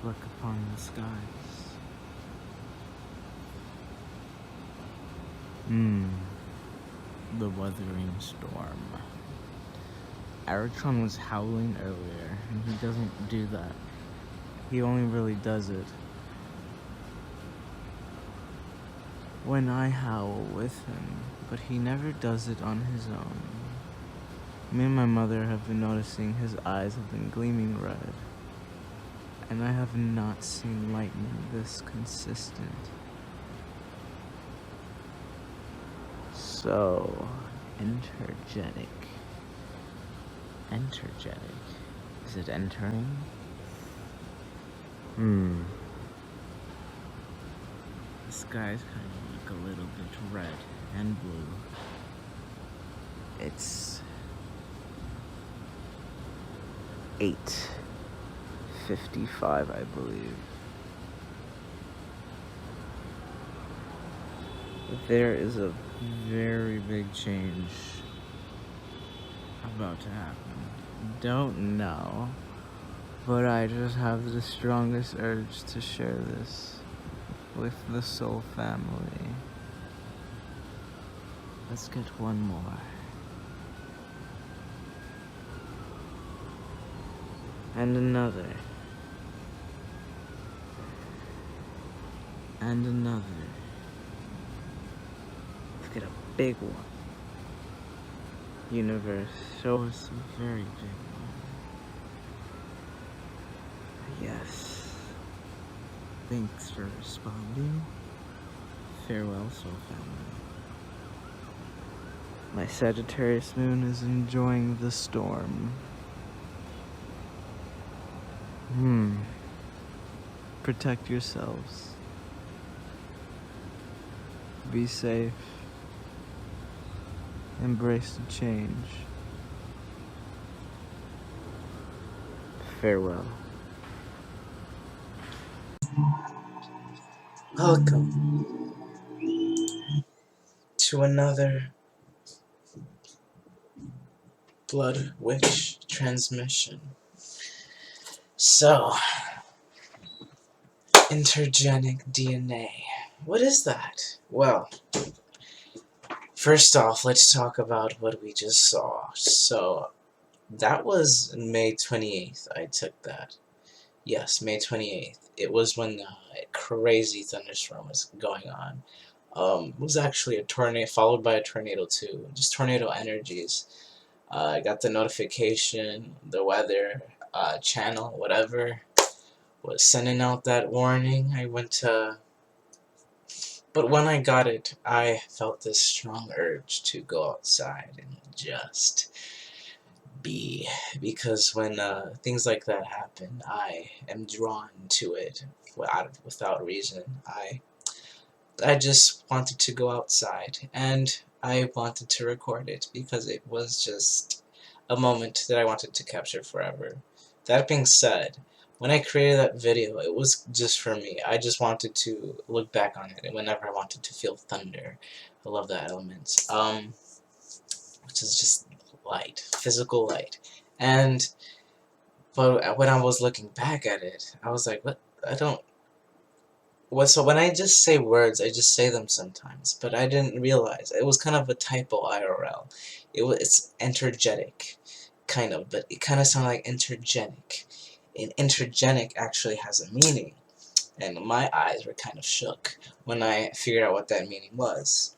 look upon the skies. The Wuthering Storm. Aratron was howling earlier, and he doesn't do that. He only really does it when I howl with him, but he never does it on his own. Me and my mother have been noticing his eyes have been gleaming red, and I have not seen lightning this consistent. So, Intergenic. Is it entering? The skies kind of look a little bit red and blue. It's 8:55, I believe. There is a very big change about to happen. Don't know, but I just have the strongest urge to share this with the Soul family. Let's get one more. And another. And another. Let's get a big one. Universe, show us a very big one. Yes. Thanks for responding. Farewell, Soul family. My Sagittarius moon is enjoying the storm. Protect yourselves. Be safe. Embrace the change. Farewell. Welcome to another Blood Witch transmission. So, Intergenic DNA. What is that? Well, first off, let's talk about what we just saw. So, that was May 28th, I took that. Yes, May 28th. It was when a crazy thunderstorm was going on. It was actually a tornado, followed by a tornado too. Just tornado energies. I got the notification, the weather channel, whatever, was sending out that warning. I went to... But when I got it, I felt this strong urge to go outside and just be, because when things like that happen, I am drawn to it without reason. I just wanted to go outside, and I wanted to record it because it was just a moment that I wanted to capture forever. That being said, when I created that video, it was just for me. I just wanted to look back on it whenever I wanted to feel thunder. I love that element. Which is just light, physical light. But when I was looking back at it, I was like, what? So when I just say words, I just say them sometimes, but I didn't realize. It was kind of a typo IRL. It's energetic, kind of, but it kind of sounded like intergenic. And intergenic actually has a meaning, and my eyes were kind of shook when I figured out what that meaning was.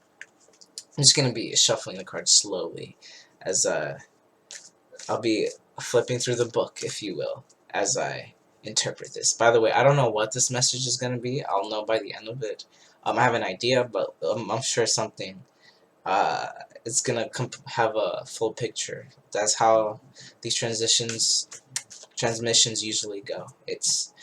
I'm just going to be shuffling the cards slowly, as I'll be flipping through the book, if you will, as I interpret this. By the way, I don't know what this message is going to be. I'll know by the end of it. I have an idea, but I'm sure something, it's going to have a full picture. That's how these transmissions usually go. It's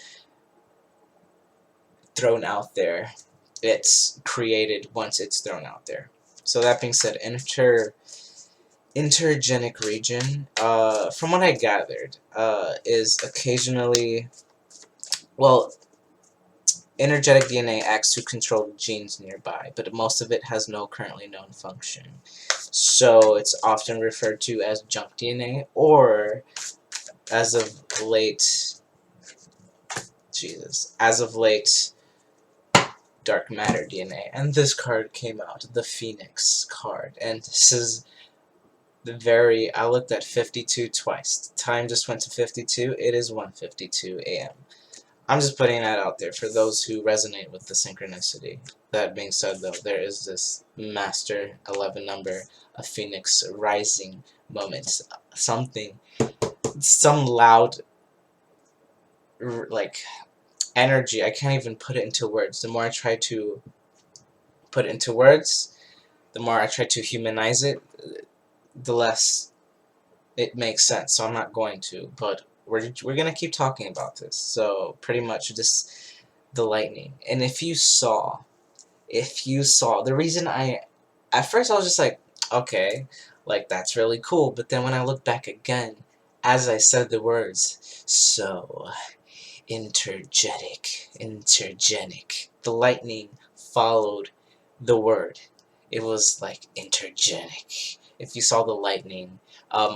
thrown out there. It's created once it's thrown out there. So that being said, intergenic region, from what I gathered, is occasionally, well, energetic DNA acts to control genes nearby, but most of it has no currently known function. So it's often referred to as junk DNA, or as of late, Jesus. As of late, dark matter DNA, and this card came out, the Phoenix card, and this is I looked at 52 twice. The time just went to 52. It is 1:52 a.m. I'm just putting that out there for those who resonate with the synchronicity. That being said, though, there is this Master 11 number, a Phoenix rising moment, some loud, like, energy. I can't even put it into words. The more I try to put it into words, the more I try to humanize it, the less it makes sense. So I'm not going to, but we're gonna keep talking about this. So pretty much just the lightning. And if you saw, the reason at first I was just like, okay, like that's really cool. But then when I look back again, as I said the words, so intergenic. The lightning followed the word. It was like intergenic. If you saw the lightning,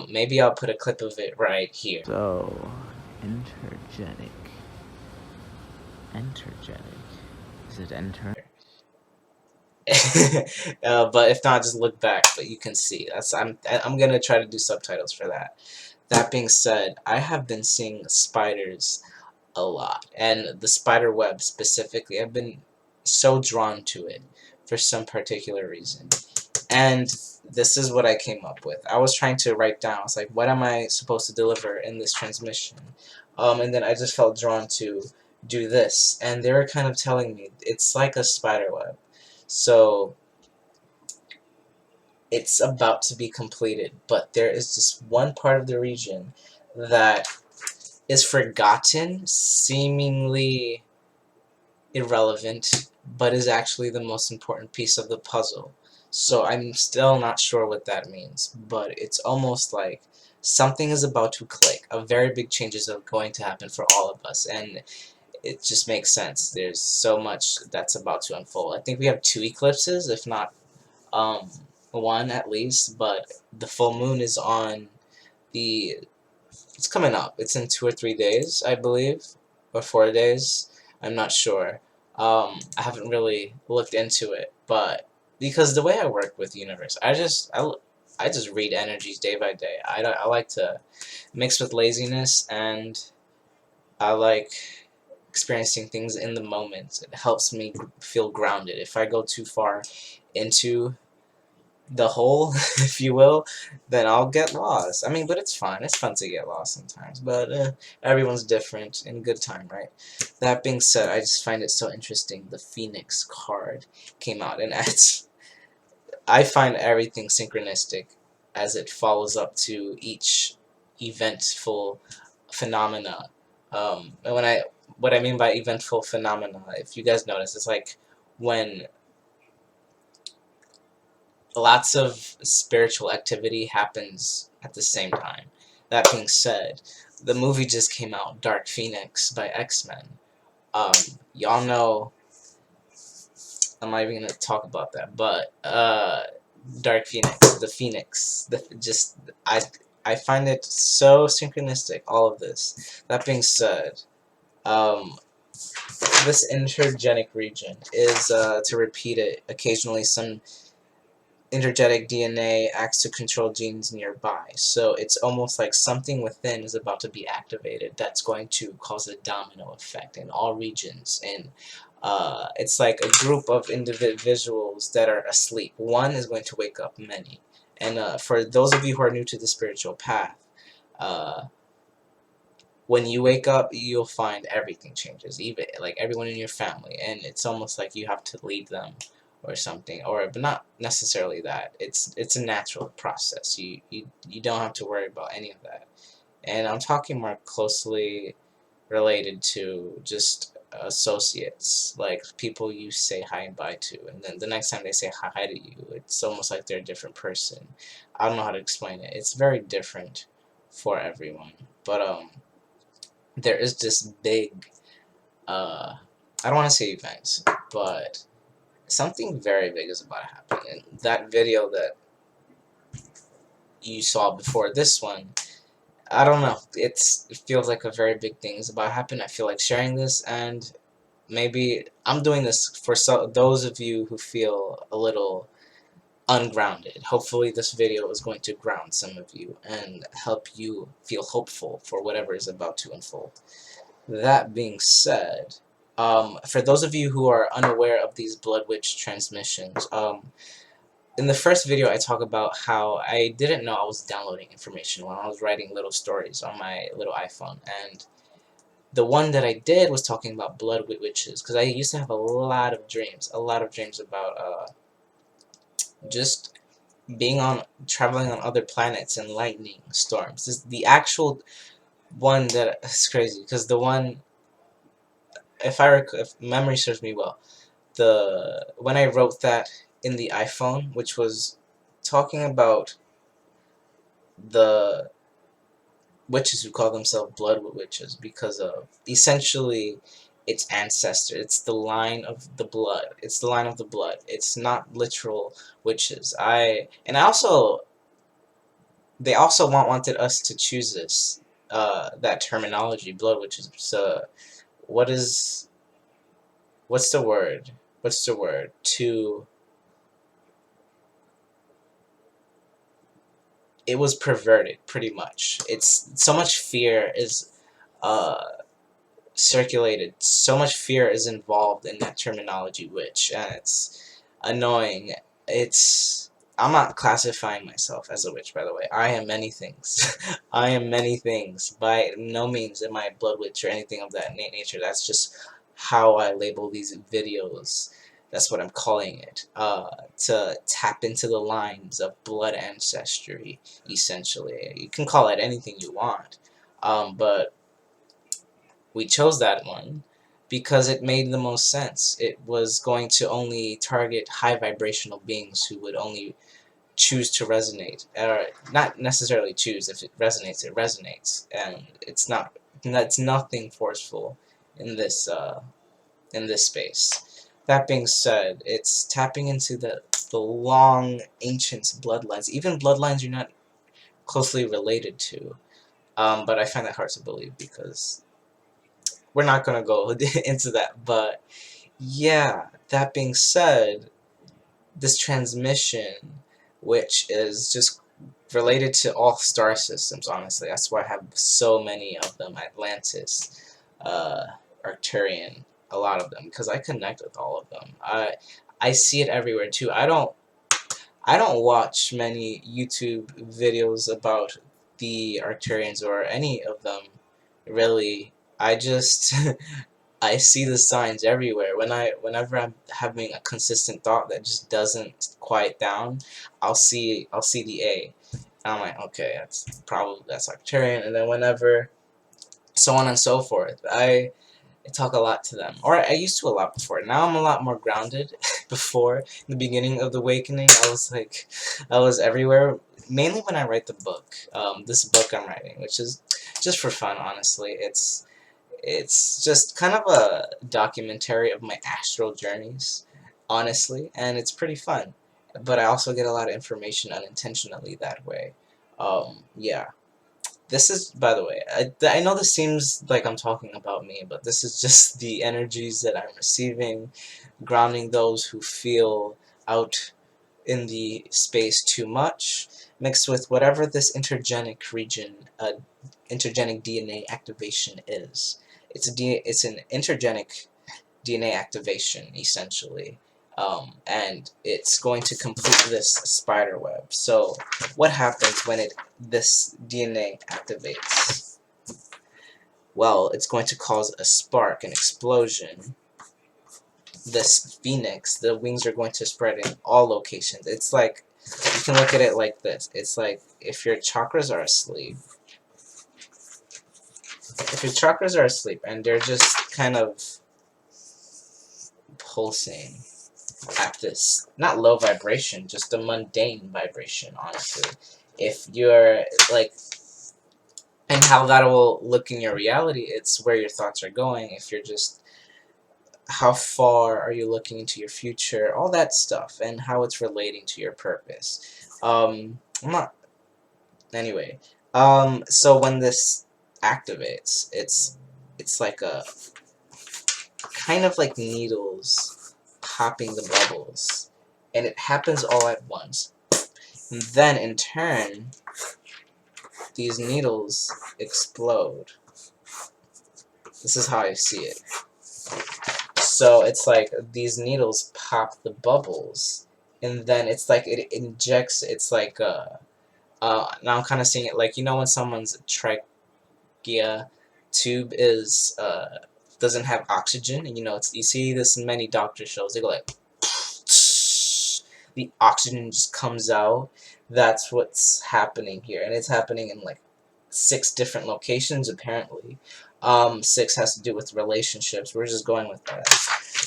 maybe I'll put a clip of it right here. So, intergenic. Intergenic. Is it enter? But if not, just look back. But you can see. I'm gonna try to do subtitles for that. That being said, I have been seeing spiders a lot, and the spider web specifically. I've been so drawn to it for some particular reason. And this is what I came up with. I was trying to write down, I was like, what am I supposed to deliver in this transmission? And then I just felt drawn to do this. And they were kind of telling me, it's like a spider web. So, it's about to be completed. But there is just one part of the region that is forgotten, seemingly irrelevant, but is actually the most important piece of the puzzle. So I'm still not sure what that means, but it's almost like something is about to click. A very big change is going to happen for all of us, and it just makes sense. There's so much that's about to unfold. I think we have 2 eclipses, if not one at least, but the full moon is on the... It's coming up. It's in 2 or 3 days, I believe, or 4 days. I'm not sure. I haven't really looked into it, but because the way I work with the universe, I just read energies day by day. I like to mix with laziness, and I like experiencing things in the moment. It helps me feel grounded. If I go too far into the hole, if you will, then I'll get lost. I mean, but it's fun. It's fun to get lost sometimes. But everyone's different in good time, right? That being said, I just find it so interesting. The Phoenix card came out, and I find everything synchronistic as it follows up to each eventful phenomena. And what I mean by eventful phenomena, if you guys notice, it's like when lots of spiritual activity happens at the same time. That being said, the movie just came out, Dark Phoenix by X-Men. Y'all know, I'm not even gonna talk about that, but Dark Phoenix, the Phoenix, I find it so synchronistic, all of this. That being said, this intergenic region is, to repeat it, occasionally some intergenic DNA acts to control genes nearby. So it's almost like something within is about to be activated that's going to cause a domino effect in all regions. And it's like a group of individuals that are asleep. One is going to wake up many. And for those of you who are new to the spiritual path, when you wake up, you'll find everything changes, even like everyone in your family. And it's almost like you have to lead them or something, but not necessarily that. It's a natural process. You don't have to worry about any of that. And I'm talking more closely related to just associates, like people you say hi and bye to, and then the next time they say hi to you, it's almost like they're a different person. I don't know how to explain it. It's very different for everyone. But there is this big I don't want to say event, but something very big is about to happen. And that video that you saw before this one, I don't know. It feels like a very big thing is about to happen. I feel like sharing this, and maybe I'm doing this for those of you who feel a little ungrounded. Hopefully this video is going to ground some of you and help you feel hopeful for whatever is about to unfold. That being said, for those of you who are unaware of these Blood Witch transmissions, in the first video I talk about how I didn't know I was downloading information when I was writing little stories on my little iPhone, and the one that I did was talking about blood witches, because I used to have a lot of dreams about just traveling on other planets and lightning storms. The actual one that is crazy, because the one, if memory serves me well, when I wrote that in the iPhone, which was talking about the witches who call themselves blood witches because of essentially its ancestor. It's the line of the blood. It's the line of the blood. It's not literal witches. And also they also wanted us to choose this that terminology, blood witches. So what's the word? What's the word? It was perverted pretty much. It's so much fear is uh circulated. So much fear is involved in that terminology, which, and it's annoying. I'm not classifying myself as a witch, by the way. I am many things. I am many things. By no means am I a blood witch or anything of that nature. That's just how I label these videos. That's what I'm calling it. To tap into the lines of blood ancestry, essentially. You can call it anything you want. But we chose that one because it made the most sense. It was going to only target high vibrational beings who would only choose to resonate, or not necessarily choose. If it resonates, it resonates, and that's nothing forceful in this space. That being said, it's tapping into the long ancient bloodlines, even bloodlines you're not closely related to. But I find that hard to believe because we're not gonna go into that. But yeah, that being said, this transmission, which is just related to all star systems, honestly, that's why I have so many of them. Atlantis, Arcturian, a lot of them, because I connect with all of them. I see it everywhere too. I don't watch many YouTube videos about the Arcturians or any of them, really. I just I see the signs everywhere. Whenever I'm having a consistent thought that just doesn't quiet down, I'll see the A. And I'm like, okay, that's Arcturian. And then whenever, so on and so forth, I talk a lot to them, or I used to a lot before. Now I'm a lot more grounded. Before, in the beginning of the awakening, I was everywhere. Mainly when I write the book, this book I'm writing, which is just for fun, honestly. It's just kind of a documentary of my astral journeys, honestly, and it's pretty fun. But I also get a lot of information unintentionally that way. Yeah. This is, by the way, I know this seems like I'm talking about me, but this is just the energies that I'm receiving, grounding those who feel out in the space too much, mixed with whatever this intergenic region, intergenic DNA activation is. It's an intergenic DNA activation, essentially. And it's going to complete this spider web. So, what happens when this DNA activates? Well, it's going to cause a spark, an explosion. This phoenix, the wings are going to spread in all locations. It's like, you can look at it like this. It's like if your chakras are asleep. If your chakras are asleep and they're just kind of pulsing at this, not low vibration, just a mundane vibration, honestly. If you're, like, and how that will look in your reality, it's where your thoughts are going. If you're just, how far are you looking into your future, all that stuff, and how it's relating to your purpose. I'm not, anyway, So when this activates, it's like a kind of like needles popping the bubbles, and it happens all at once. And then in turn, these needles explode. This is how I see it. So it's like these needles pop the bubbles, and then it's like it injects. It's like now I'm kind of seeing it like, you know, when someone's trachea tube is doesn't have oxygen, and you know, you see this in many doctor shows. They go like the oxygen just comes out. That's what's happening here, and it's happening in like 6 different locations apparently. 6 has to do with relationships. We're just going with that.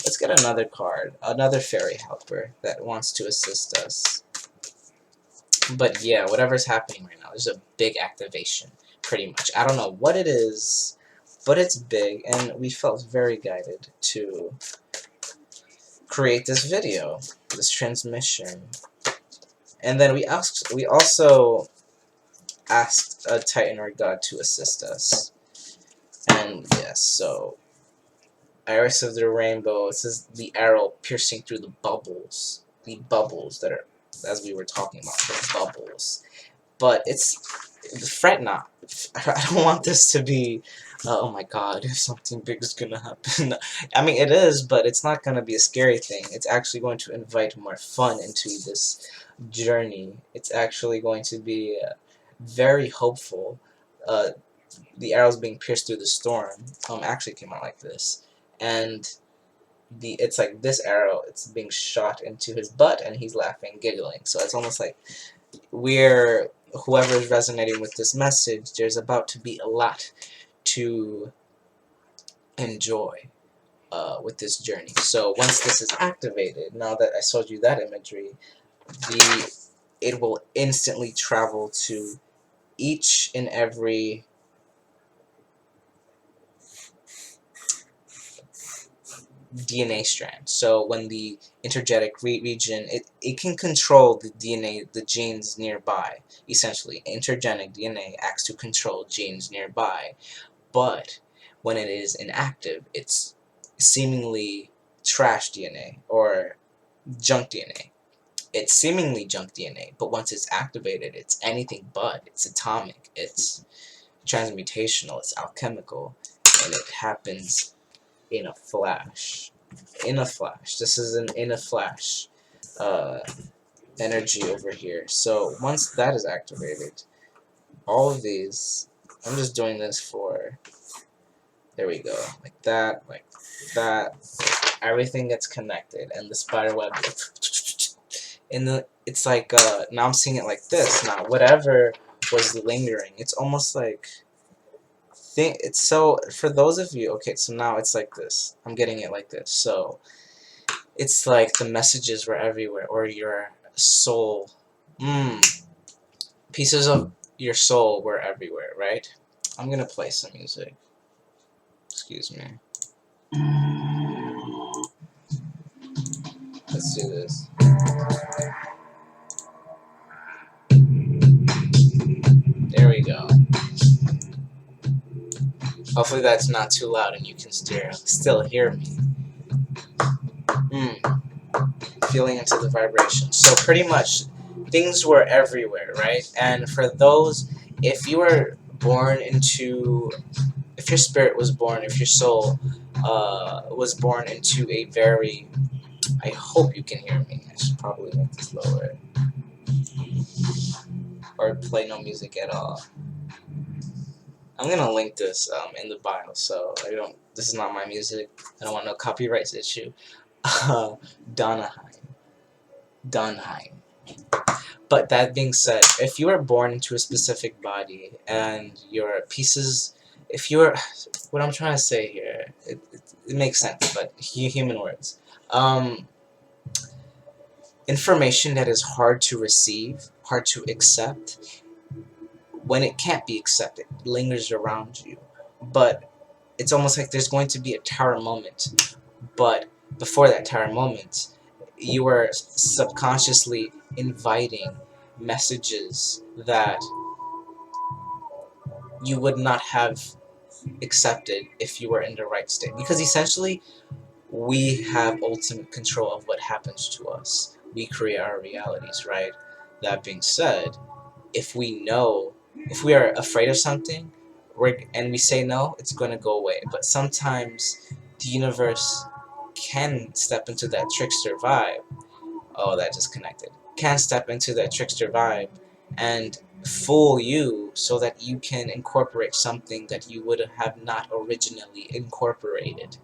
Let's get another card, another fairy helper that wants to assist us. But yeah, whatever's happening right now, there's a big activation, pretty much. I don't know what it is, but it's big, and we felt very guided to create this video, this transmission. And then we also asked a Titan or God to assist us. And yes, so Iris of the Rainbow, it says the arrow piercing through the bubbles that are, as we were talking about, the bubbles. But it's, fret not. I don't want this to be, oh my god, if something big is gonna happen. I mean, it is, but it's not gonna be a scary thing. It's actually going to invite more fun into this journey. It's actually going to be very hopeful. The arrows being pierced through the storm actually came out like this, and it's like this arrow, it's being shot into his butt, and he's laughing, giggling. So it's almost like whoever is resonating with this message, there's about to be a lot to enjoy with this journey. So once this is activated, now that I showed you that imagery, it will instantly travel to each and every DNA strand. So when the intergenic region, it can control the DNA, the genes nearby. Essentially, intergenic DNA acts to control genes nearby. But when it is inactive, it's seemingly trash DNA or junk DNA. It's seemingly junk DNA, but once it's activated, it's anything but. It's atomic, it's transmutational, it's alchemical, and it happens in a flash. In a flash. This is an in a flash energy over here. So once that is activated, all of these, I'm just doing this for, there we go, like that, everything gets connected, and the spider web, it's like, now I'm seeing it like this. Now, whatever was lingering, it's almost like, it's so, for those of you, okay, so now it's like this. I'm getting it like this. So, it's like the messages were everywhere, or your soul, pieces of your soul were everywhere, right? I'm gonna play some music. Excuse me. Let's do this. There we go. Hopefully that's not too loud and you can still hear me. Feeling into the vibration. So pretty much, things were everywhere, right? And for those, if you were born into, if your spirit was born, if your soul was born into a very, I hope you can hear me. I should probably make this lower. Or play no music at all. I'm gonna link this in the bio, so this is not my music. I don't want no copyrights issue. Donheim. But that being said, if you are born into a specific body and your pieces, what I'm trying to say here, it makes sense, but human words. Information that is hard to receive, hard to accept, when it can't be accepted, it lingers around you. But it's almost like there's going to be a tower moment. But before that tower moment, you are subconsciously inviting messages that you would not have accepted if you were in the right state. Because essentially, we have ultimate control of what happens to us. We create our realities, right? That being said, if we know, if we are afraid of something, and we say no, it's going to go away. But sometimes the universe can step into that trickster vibe. Oh, that just connected. Can step into that trickster vibe and fool you so that you can incorporate something that you would have not originally incorporated,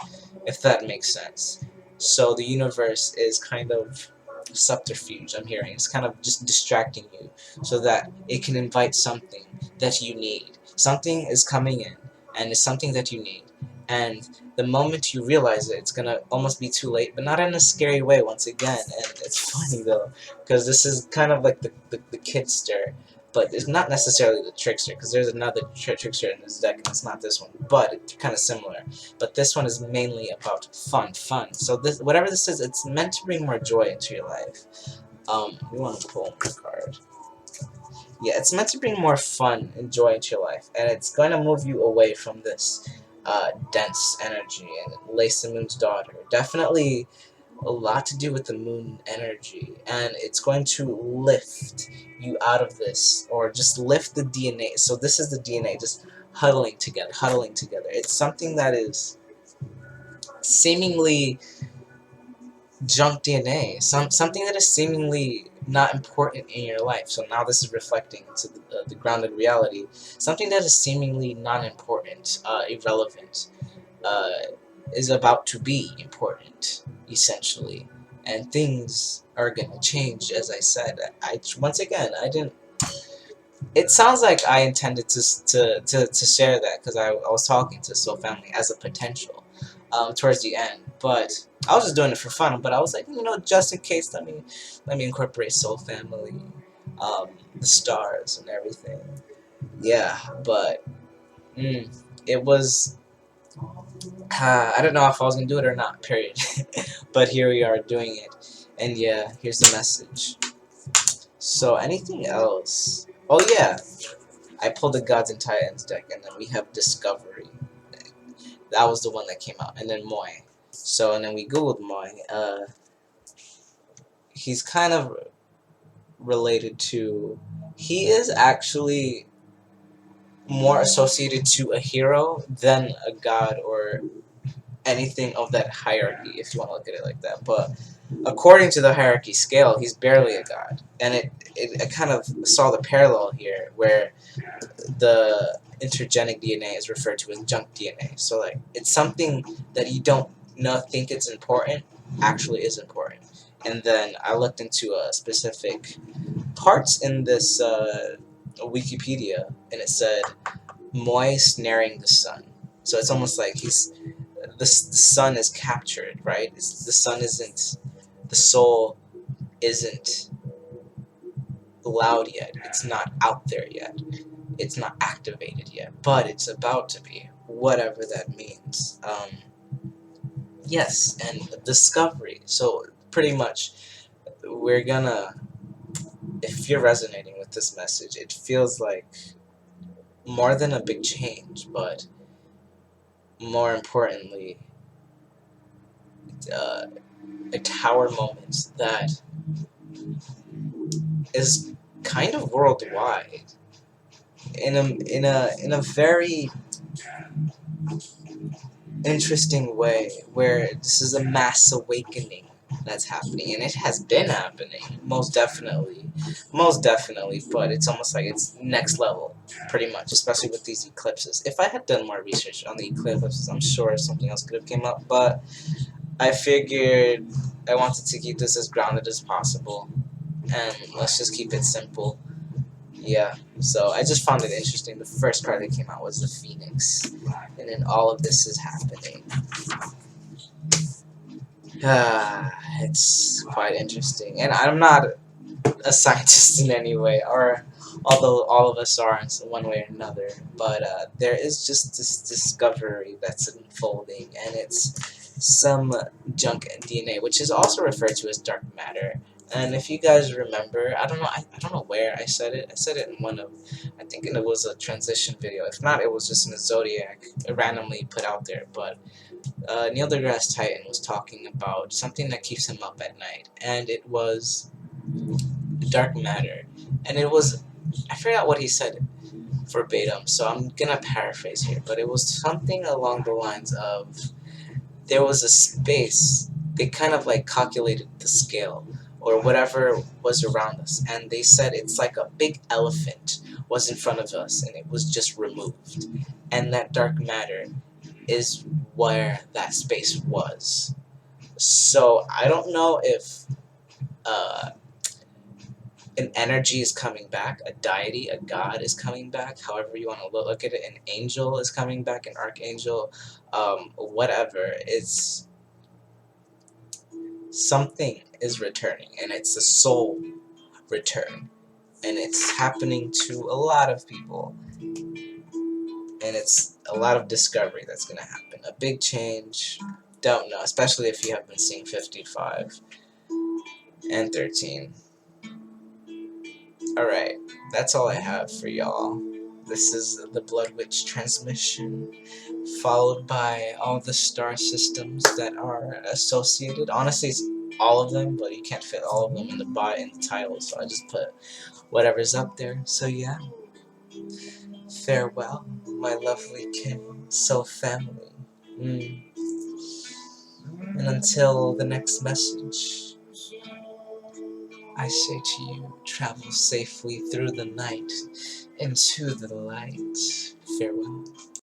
if that makes sense. So the universe is kind of subterfuge, I'm hearing. It's kind of just distracting you so that it can invite something that you need. Something is coming in, and it's something that you need. And the moment you realize it, it's gonna almost be too late, but not in a scary way once again. And it's funny though, because this is kind of like the kidster, but it's not necessarily the trickster, because there's another trickster in this deck, and it's not this one, but it's kind of similar. But this one is mainly about fun. So this, whatever this is, it's meant to bring more joy into your life. We want to pull one card. Yeah, it's meant to bring more fun and joy into your life, and it's going to move you away from this dense energy. And Lace the Moon's daughter, definitely a lot to do with the moon energy, and it's going to lift you out of this, or just lift the DNA. So this is the DNA just huddling together. It's something that is seemingly junk DNA, something that is seemingly not important in your life. So now this is reflecting to the grounded reality. Something that is seemingly non-important, irrelevant, uh, is about to be important, essentially. And things are gonna change, as I said. Once again, I didn't. It sounds like I intended to share that because I was talking to Soul Family as a potential towards the end, but I was just doing it for fun. But I was like, you know, just in case, let me incorporate Soul Family, the stars and everything. Yeah, but it was. I don't know if I was gonna do it or not. Period. But here we are doing it, and yeah, here's the message. So anything else? Oh yeah, I pulled the Gods and Titans deck, and then we have Discovery. That was the one that came out, and then Moy. So, and then we googled Moy. He's kind of related to. He is actually more associated to a hero than a god or anything of that hierarchy, if you want to look at it like that. But according to the hierarchy scale, he's barely a god, and I kind of saw the parallel here, where the intergenic DNA is referred to as junk DNA. So like, it's something that you don't think it's important, actually is important. And then I looked into specific parts in this Wikipedia, and it said Moy snaring the sun. So it's almost like the sun is captured, right? The sun isn't, the soul isn't loud yet. It's not out there yet. It's not activated yet, but it's about to be, whatever that means. Yes, and discovery. So pretty much, we're gonna, if you're resonating with this message, it feels like more than a big change, but more importantly, a tower moment that is kind of worldwide in a very interesting way, where this is a mass awakening that's happening, and it has been happening, most definitely, but it's almost like it's next level, pretty much, especially with these eclipses. If I had done more research on the eclipses, I'm sure something else could have came up, but I figured I wanted to keep this as grounded as possible, and let's just keep it simple. Yeah, so I just found it interesting. The first card that came out was the Phoenix, and then all of this is happening. It's quite interesting, and I'm not a scientist in any way, or although all of us are in one way or another, but there is just this discovery that's unfolding, and it's some junk DNA, which is also referred to as dark matter, And if you guys remember, I don't know, I don't know where I said it. I said it in one of, I think it was a transition video. If not, it was just in a Zodiac, randomly put out there. But Neil deGrasse Tyson was talking about something that keeps him up at night, and it was dark matter. And it was, I forgot what he said verbatim, so I'm gonna paraphrase here, but it was something along the lines of there was a space, they kind of like calculated the scale or whatever was around us, and they said it's like a big elephant was in front of us and it was just removed, and that dark matter is where that space was. So I don't know if uh, an energy is coming back, a deity, a god is coming back, however you want to look at it, an angel is coming back, an archangel, whatever. It's something is returning, and it's a soul return, and it's happening to a lot of people, and it's a lot of discovery that's going to happen. A big change, don't know, especially if you have been seeing 55 and 13. Alright, that's all I have for y'all. This is the Blood Witch transmission, followed by all the star systems that are associated. Honestly, it's all of them, but you can't fit all of them in the title, so I just put whatever's up there. So yeah, farewell, my lovely kin, so family. And until the next message, I say to you, travel safely through the night into the light. Farewell.